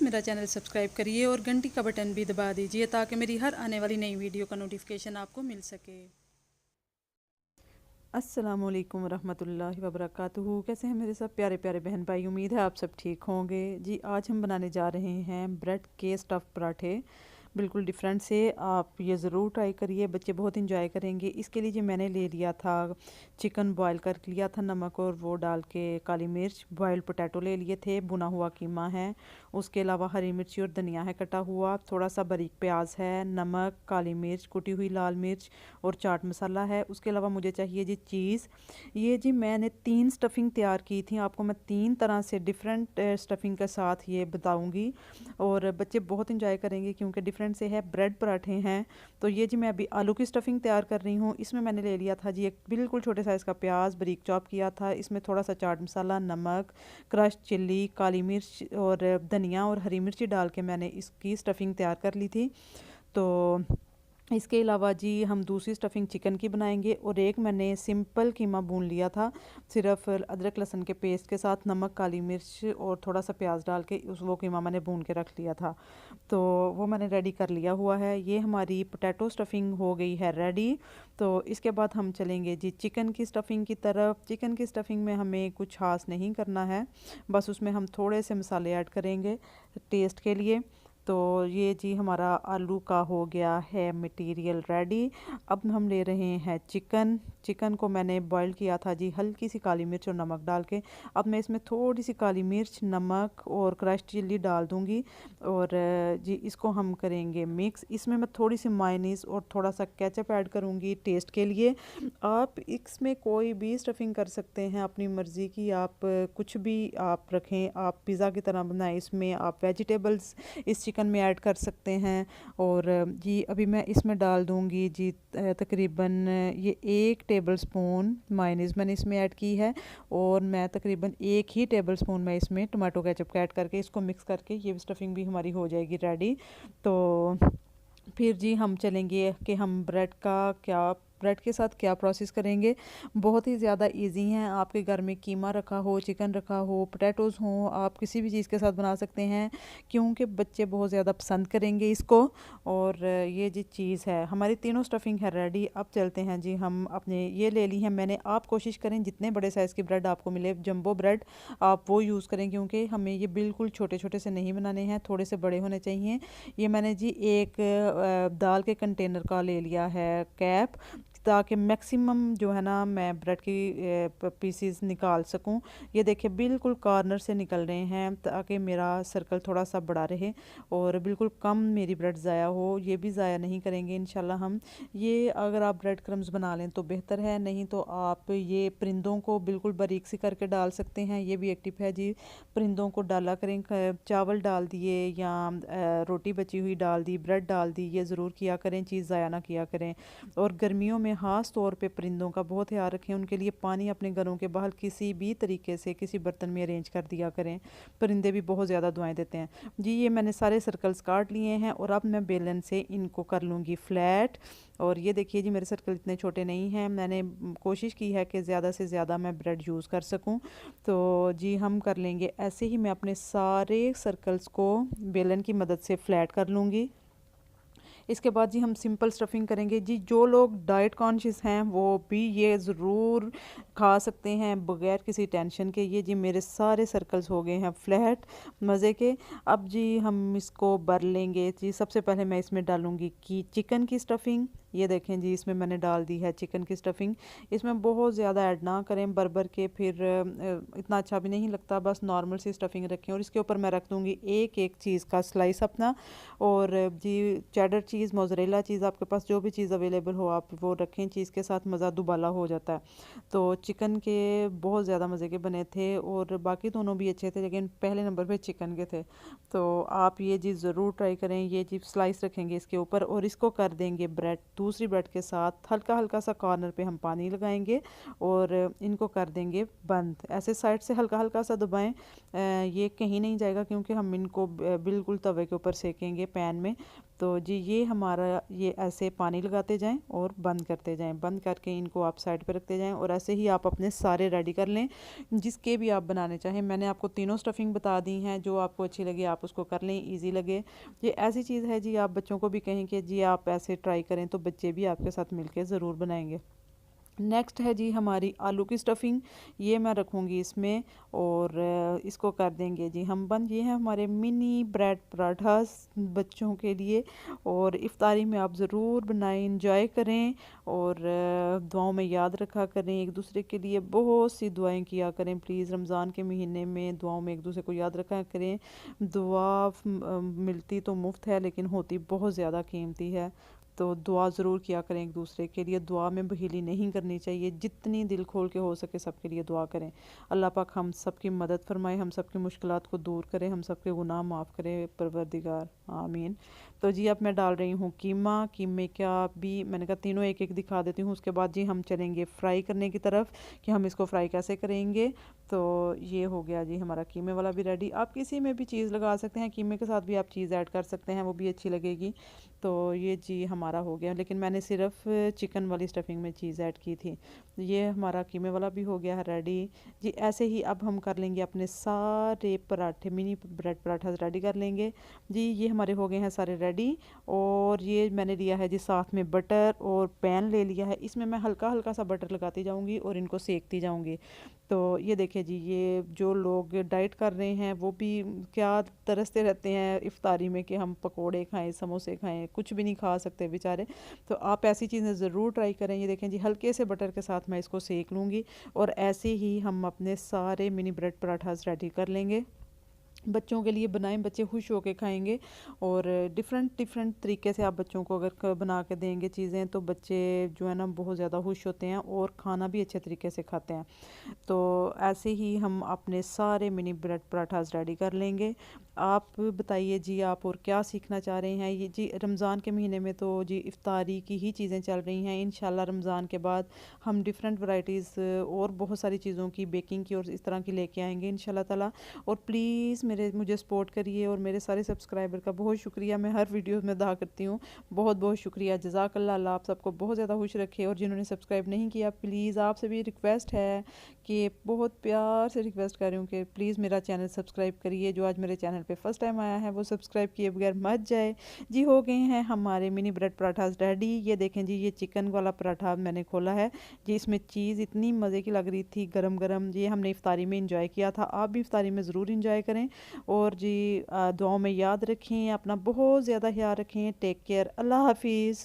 मेरा channel subscribe करिए और घंटी का बटन भी दबा दीजिए ताकि मेरी हर आने वाली नई वीडियो का नोटिफिकेशन आपको मिल सके। अस्सलामुअलैकुम रहमतुल्लाहि व बरकातुहू। कैसे हैं मेरे सब प्यारे प्यारे बहन भाई, उम्मीद है आप सब ठीक होंगे। जी आज हम बनाने जा रहे हैं ब्रेड के स्टफ़ पराठे, बिल्कुल डिफरेंट से। आप ये ज़रूर ट्राई करिए, बच्चे बहुत इंजॉय करेंगे। इसके लिए जो मैंने ले लिया था चिकन, बॉयल कर लिया था नमक और वो डाल के, काली मिर्च, बॉयल्ड पोटैटो ले लिए थे, भुना हुआ कीमा है, उसके अलावा हरी मिर्ची और धनिया है कटा हुआ, थोड़ा सा बारीक प्याज है, नमक, काली मिर्च, कुटी हुई लाल मिर्च और चाट मसाला है। उसके अलावा मुझे चाहिए जी चीज़। ये जी मैंने 3 स्टफ़िंग तैयार की थी, आपको मैं 3 तरह से डिफरेंट स्टफ़िंग के साथ ये बताऊंगी और बच्चे बहुत इंजॉय करेंगे क्योंकि डिफरेंट से है। ब्रेड पराठे हैं। तो ये जी मैं अभी आलू की स्टफ़िंग तैयार कर रही हूँ। इसमें मैंने ले लिया था जी एक बिल्कुल छोटे साइज़ का प्याज, बारीक चॉप किया था। इसमें थोड़ा सा चाट मसाला, नमक, क्रश चिल्ली, काली मिर्च और धनिया और हरी मिर्ची डाल के मैंने इसकी स्टफ़िंग तैयार कर ली थी। तो इसके अलावा जी हम दूसरी स्टफ़िंग चिकन की बनाएंगे और एक मैंने सिंपल कीमा भून लिया था, सिर्फ अदरक लहसुन के पेस्ट के साथ, नमक, काली मिर्च और थोड़ा सा प्याज डाल के वो कीमा मैंने भून के रख लिया था। तो वो मैंने रेडी कर लिया हुआ है। ये हमारी पोटैटो स्टफ़िंग हो गई है रेडी। तो इसके बाद हम चलेंगे जी चिकन की स्टफ़िंग की तरफ। चिकन की स्टफ़िंग में हमें कुछ खास नहीं करना है, बस उसमें हम थोड़े से मसाले ऐड करेंगे टेस्ट के लिए। तो ये जी हमारा आलू का हो गया है मटेरियल रेडी। अब हम ले रहे हैं चिकन। चिकन को मैंने बॉईल किया था जी हल्की सी काली मिर्च और नमक डाल के। अब मैं इसमें थोड़ी सी काली मिर्च, नमक और क्रश चिल्ली डाल दूँगी और जी इसको हम करेंगे मिक्स। इसमें मैं थोड़ी सी मायोनीज़ और थोड़ा सा केचप ऐड करूँगी टेस्ट के लिए। आप इसमें कोई भी स्टफ़िंग कर सकते हैं अपनी मर्ज़ी की, आप कुछ भी आप रखें, आप पिज़्ज़ा की तरह बनाएं। इसमें आप वेजिटेबल्स इस चिकन में ऐड कर सकते हैं। और जी अभी मैं इसमें डाल दूँगी जी तकरीबन ये 1 टेबल स्पून मायोनीज़ मैंने इसमें ऐड की है और मैं तकरीबन 1 ही टेबल स्पून मैं इसमें टमाटो केचप ऐड करके इसको मिक्स करके ये स्टफ़िंग भी हमारी हो जाएगी रेडी। तो फिर जी हम चलेंगे कि हम ब्रेड के साथ क्या प्रोसेस करेंगे। बहुत ही ज़्यादा इजी हैं। आपके घर में कीमा रखा हो, चिकन रखा हो, पोटैटोज़ हों, आप किसी भी चीज़ के साथ बना सकते हैं क्योंकि बच्चे बहुत ज़्यादा पसंद करेंगे इसको। और ये जी चीज़ है, हमारी तीनों स्टफ़िंग है रेडी। अब चलते हैं जी हम अपने, ये ले ली है मैंने। आप कोशिश करें जितने बड़े साइज़ की ब्रेड आपको मिले, जंबो ब्रेड, आप वो यूज़ करें क्योंकि हमें ये बिल्कुल छोटे छोटे से नहीं बनाने हैं, थोड़े से बड़े होने चाहिए। ये मैंने जी एक दाल के कंटेनर का ले लिया है कैप, ताकि मैक्सिमम जो है ना मैं ब्रेड की पीसीस निकाल सकूं। ये देखिए बिल्कुल कॉर्नर से निकल रहे हैं ताकि मेरा सर्कल थोड़ा सा बड़ा रहे और बिल्कुल कम मेरी ब्रेड ज़ाया हो। ये भी ज़ाया नहीं करेंगे इंशाल्लाह हम। ये अगर आप ब्रेड क्रम्स बना लें तो बेहतर है, नहीं तो आप ये परिंदों को बिल्कुल बारीक सी करके डाल सकते हैं। ये भी एक टिप है जी, परिंदों को डाला करें। चावल डाल दिए या रोटी बची हुई डाल दी, ब्रेड डाल दी, ये ज़रूर किया करें, चीज़ ज़ाया ना किया करें। और गर्मियों में ख़ास तौर पे परिंदों का बहुत ख्याल रखें, उनके लिए पानी अपने घरों के बाहर किसी भी तरीके से किसी बर्तन में अरेंज कर दिया करें। परिंदे भी बहुत ज़्यादा दुआएं देते हैं जी। ये मैंने सारे सर्कल्स काट लिए हैं और अब मैं बेलन से इनको कर लूँगी फ्लैट। और ये देखिए जी मेरे सर्कल इतने छोटे नहीं हैं, मैंने कोशिश की है कि ज़्यादा से ज़्यादा मैं ब्रेड यूज़ कर सकूं। तो जी हम कर लेंगे ऐसे ही, मैं अपने सारे सर्कल्स को बेलन की मदद से फ्लैट कर लूँगी। इसके बाद जी हम सिंपल स्टफ़िंग करेंगे जी। जो लोग डाइट कॉन्शियस हैं वो भी ये ज़रूर खा सकते हैं बगैर किसी टेंशन के। ये जी मेरे सारे सर्कल्स हो गए हैं फ्लैट मज़े के। अब जी हम इसको भर लेंगे जी। सबसे पहले मैं इसमें डालूँगी कि चिकन की स्टफ़िंग। ये देखें जी इसमें मैंने डाल दी है चिकन की स्टफ़िंग। इसमें बहुत ज़्यादा ऐड ना करें भर के, फिर इतना अच्छा भी नहीं लगता, बस नॉर्मल सी स्टफ़िंग रखें। और इसके ऊपर मैं रख दूँगी एक एक चीज़ का स्लाइस अपना। और जी चेडर चीज़, मोज़रेला चीज़, आपके पास जो भी चीज़ अवेलेबल हो आप वो रखें। चीज़ के साथ मज़ा दुबाला हो जाता है। तो चिकन के बहुत ज़्यादा मज़े के बने थे और बाकी दोनों भी अच्छे थे, लेकिन पहले नंबर पे चिकन के थे। तो आप ये चीज़ ज़रूर ट्राई करें। ये चीज़ स्लाइस रखेंगे इसके ऊपर और इसको कर देंगे ब्रेड, दूसरी ब्रेड के साथ हल्का हल्का सा कॉर्नर पे हम पानी लगाएंगे और इनको कर देंगे बंद। ऐसे साइड से हल्का हल्का सा दबाएं, ये कहीं नहीं जाएगा क्योंकि हम इनको बिल्कुल तवे के ऊपर सेकेंगे पैन में। तो जी ये हमारा ये ऐसे पानी लगाते जाएं और बंद करते जाएं, बंद करके इनको आप साइड पे रखते जाएं और ऐसे ही आप अपने सारे रेडी कर लें जिसके भी आप बनाने चाहें। मैंने आपको तीनों स्टफिंग बता दी हैं, जो आपको अच्छी लगे आप उसको कर लें, ईजी लगे। ये ऐसी चीज़ है जी, आप बच्चों को भी कहें कि जी आप ऐसे ट्राई करें तो बच्चे भी आपके साथ मिलकर ज़रूर बनाएंगे। नेक्स्ट है जी हमारी आलू की स्टफिंग, ये मैं रखूँगी इसमें और इसको कर देंगे जी हम बंद। ये है हमारे मिनी ब्रेड पराठास बच्चों के लिए, और इफ्तारी में आप ज़रूर बनाएं, इंजॉय करें और दुआओं में याद रखा करें। एक दूसरे के लिए बहुत सी दुआएं किया करें प्लीज़। रमज़ान के महीने में दुआओं में एक दूसरे को याद रखा करें। दुआ मिलती तो मुफ्त है लेकिन होती बहुत ज़्यादा कीमती है, तो दुआ ज़रूर किया करें एक दूसरे के लिए। दुआ में बहीली नहीं करनी चाहिए, जितनी दिल खोल के हो सके सबके लिए दुआ करें। अल्लाह पाक हम सबकी मदद फरमाए, हम सबकी मुश्किलात को दूर करे, हम सबके गुनाह माफ़ करे परवरदिगार, आमीन। तो जी अब मैं डाल रही हूँ कीमा। कीमे का भी मैंने कहा तीनों एक एक दिखा देती हूँ, उसके बाद जी हम चलेंगे फ्राई करने की तरफ कि हम इसको फ्राई कैसे करेंगे। तो ये हो गया जी हमारा कीमे वाला भी रेडी। आप किसी में भी चीज़ लगा सकते हैं, कीमे के साथ भी आप चीज़ ऐड कर सकते हैं, वो भी अच्छी लगेगी। तो ये जी हमारा हो गया, लेकिन मैंने सिर्फ चिकन वाली स्टफिंग में चीज़ ऐड की थी। ये हमारा कीमे वाला भी हो गया है रेडी जी। ऐसे ही अब हम कर लेंगे अपने सारे पराठे, मिनी ब्रेड पराठा रेडी कर लेंगे जी। ये हमारे हो गए हैं सारे रेडी। और ये मैंने लिया है जी साथ में बटर और पैन ले लिया है, इसमें मैं हल्का हल्का सा बटर लगाती जाऊँगी और इनको सेकती जाऊँगी। तो ये देखिए जी, ये जो लोग डाइट कर रहे हैं वो भी क्या तरसते रहते हैं इफ्तारी में कि हम पकोड़े खाएं, समोसे खाएं, कुछ भी नहीं खा सकते बेचारे। तो आप ऐसी चीज़ें ज़रूर ट्राई करें। ये देखें जी हल्के से बटर के साथ मैं इसको सेक लूँगी और ऐसे ही हम अपने सारे मिनी ब्रेड पराठास रेडी कर लेंगे। बच्चों के लिए बनाएं, बच्चे खुश होकर खाएंगे। और डिफरेंट डिफरेंट तरीके से आप बच्चों को अगर बना के देंगे चीज़ें तो बच्चे जो है ना बहुत ज़्यादा खुश होते हैं और खाना भी अच्छे तरीके से खाते हैं। तो ऐसे ही हम अपने सारे मिनी ब्रेड पराठास रेडी कर लेंगे। आप बताइए जी आप और क्या सीखना चाह रहे हैं। ये जी रमज़ान के महीने में तो जी इफ्तारी की ही चीज़ें चल रही हैं। इंशाल्लाह रमज़ान के बाद हम डिफरेंट वैरायटीज़ और बहुत सारी चीज़ों की बेकिंग की और इस तरह की लेके आएंगे इंशाल्लाह ताला। और प्लीज़ मुझे सपोर्ट करिए, और मेरे सारे सब्सक्राइबर का बहुत शुक्रिया। मैं हर वीडियो में अदा करती हूँ, बहुत बहुत शुक्रिया, जज़ाकल्लाह। अल्लाह आप सबको बहुत ज़्यादा खुश रखे। और जिन्होंने सब्सक्राइब नहीं किया प्लीज़ आपसे भी रिक्वेस्ट है कि बहुत प्यार से रिक्वेस्ट कर रही हूँ कि प्लीज़ मेरा चैनल सब्सक्राइब करिए। जो आज मेरे चैनल पे फर्स्ट टाइम आया है वो सब्सक्राइब किए बगैर मत जाए जी। हो गए हैं हमारे मिनी ब्रेड पराठास रेडी। ये देखें जी, ये चिकन वाला पराठा मैंने खोला है जी। इसमें चीज़ इतनी मज़े की लग रही थी गरम गरम। ये हमने इफ्तारी में इंजॉय किया था, आप भी इफ्तारी में ज़रूर इंजॉय करें। और जी दुआओं में याद रखें, अपना बहुत ज़्यादा ख्याल रखें। टेक केयर, अल्लाह हाफिज़।